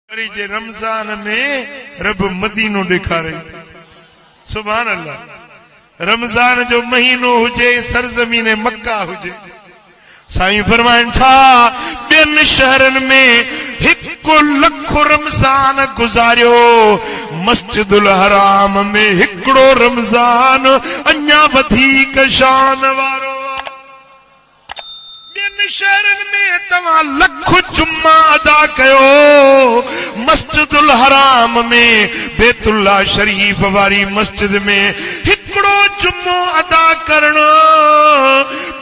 जे रमजान में रब मदीनो दिखा रही। सुभान अल्लाह। रमजान जो महीनो हुजे सरजमीन मक्का हुजे। साईं फरमाइन था ॿियनि शहरनि में 1 लख रमजान गुज़ारियो, मस्जिदुल हराम में हिकिड़ो रमजान अञा वधीक शान वारो। ॿियनि शहरनि में तव्हां लख जुम्मा अदा कयो, मस्जिदुल हराम में बैतुल्लाह शरीफ वारी मस्जिद में हिकिड़ो जुम्मो अदा करणो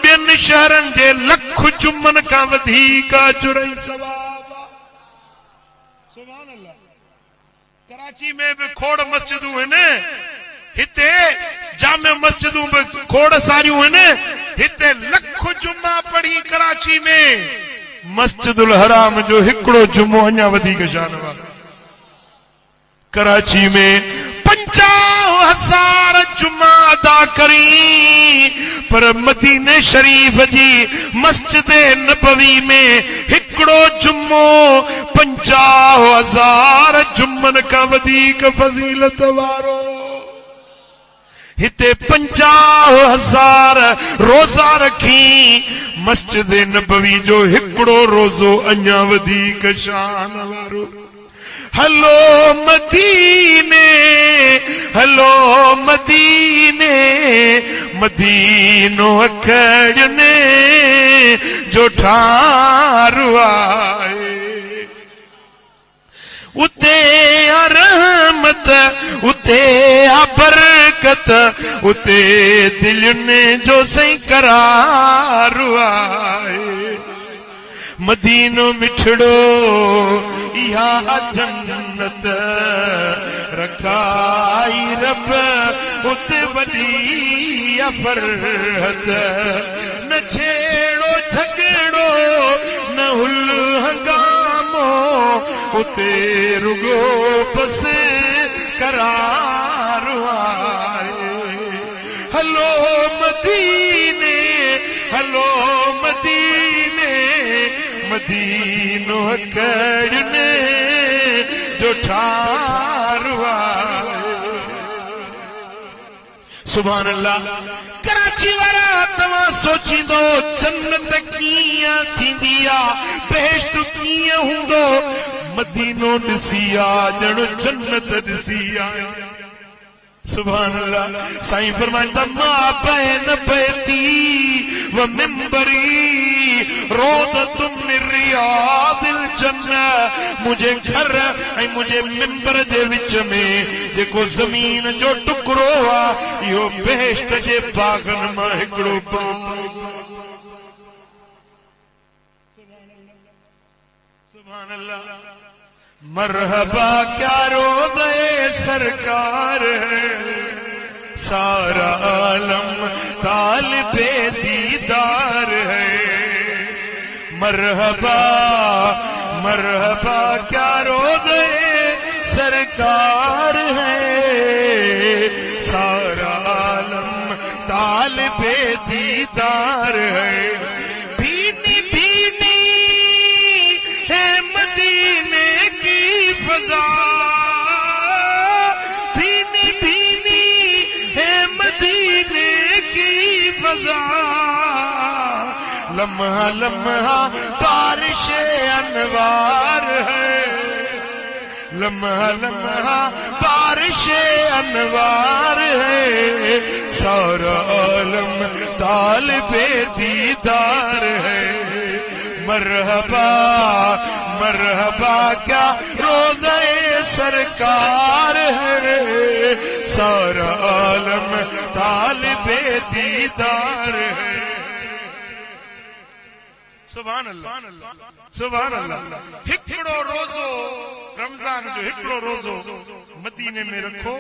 ॿियनि शहरनि जे लख जुम्मनि खां वधीक अजुर ऐं सवाब। सुभान अल्लाह। कराची में भी खोड़ मस्जिदूं आहिनि, हिते जामे मस्जिदूं भी खोड़ सारियूं आहिनि, हिते लख जुम्मा पढ़ी कराची में, मस्जिदुल हराम जो हिकिड़ो जुम्मो अञा वधीक शान वारो। कराची में 50,000 जुम्मा अदा करी, पर मदीने शरीफ जी मस्जिद नबवी में हिकिड़ो जुम्मो 50,000 जुम्मन खां वधीक फज़ीलत वारो। हिते 50,000 रोजा रखी, मस्जिद नबवी जो हिकिड़ो रोजो अञा वधीक शान वारो। हलो मदीने, हलो मदीने, मदीनो अखड़ने जो ठारू आए। उते रहमत, उते बरकत, उते दिलने जो सही करार आए। मदीनो मिठड़ो इहा जन्नत रखाई रब, उते वॾी फरहत। न छेड़ो झगड़ो न हुल हंगामो, उते रुगो बस करार आए। हलो मदीने, हलो मदीने, मदीनो अखड़ने जो ठारू आए। सुभान अल्लाह। कराची वारा तव्हां सोचींदो जन्नत कीअं थींदी आ, बेहश्त कीअं हूंदो, मदीनो ॾिसी आ ॼण जन्नत ॾिसी आ। सुभान अल्लाह। साईं फरमाइंदा मां बैन बैती व मिंबरी रोदतुम मिन रियादिल जन्नह। मुझे घर ऐं मुझे मिंबर जे विच में जेको ज़मीन जो टुकड़ो आ, इहो बेहश्त जे बागनि मां हिकिड़ो बाग। सुभान अल्लाह। मरहबा क्या रोज़े सरकार है, सारा आलम तालिबे दीदार है। मरहबा मरहबा क्या रोज़े सरकार है, सारा आलम तालिबे दीदार है। भीनी भीनी है मदीने की फज़ा, भीनी भीनी है मदीने की फज़ा। लम्हा लम्हा बारिश अनवार है, लम्हा लम्हा बारिश अनवार है। सारा आलम तालिबे दीदार है। मरहबा मरहबा क्या रोज़े सरकार है, सारा आलम तालिबे दीदार है। सुभान अल्लाह, सुभान अल्लाह। हिकिड़ो रोज़ो रमजान जो हिकिड़ो रोज़ो मदीने में रखो,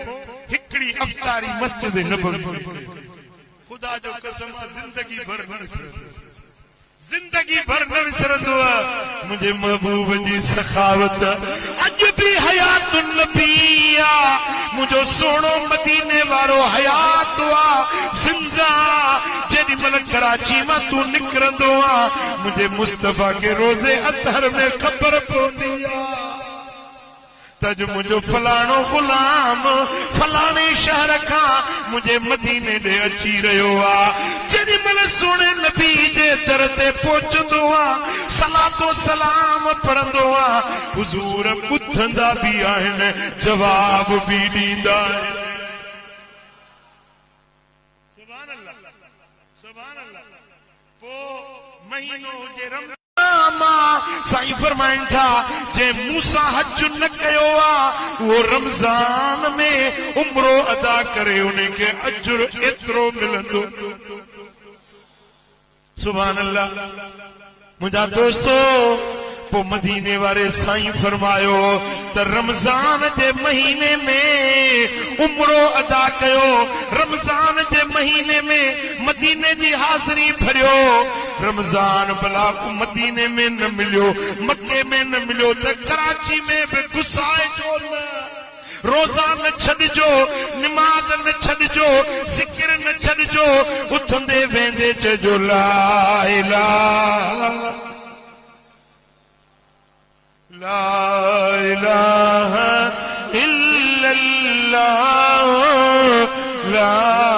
हिकिड़ी अफ्तारी मस्जिद नबवी में। खुदा जो कसम जिंदगी भर न विसरंदो, जिंदगी भर न विसरंदो मुझे महबूब जी सखावत। अज भी हयातुन नबिया, मुझो सोनो मदीने वारो हयात आ जिंदा। जेडी मल कराची में तू निकरंदो आ, मुझे मुस्तफा के रोजे अतहर में खबर पवंदी आ। تج مجھو فلانو غلام فلانے شہر کا مجھے مدینے دے اچھی رہو آ جنی مل سونے نبی جے درتے پوچھ دعا صلاۃ و سلام پڑھ دعا حضور پتھندا بھی آہن جواب بھی دیندا ہے سبحان اللہ سبحان اللہ وہ مہینوں جے رمضان سائیں فرمائن تھا جے موسیٰ حج نہ کیو آ وہ رمضان میں عمرو ادا کرے انہیں کے اجر اترو ملندو سبحان اللہ مجھا دوستو پو مدینے وارے سائیں فرمایو تا رمضان جے مہینے میں عمرو ادا کیو رمضان جے مہینے میں مدینے جی حاضری بھریو رمضان بلا کو مدینے میں نہ ملیو مکے میں نہ ملیو تا کراچی میں بے گسائے جو نہ روزہ نہ چھڑ جو نماز نہ چھڑ جو ذکر نہ چھڑ جو اتھندے ویندے جو لا الہ لا الہ الا اللہ لا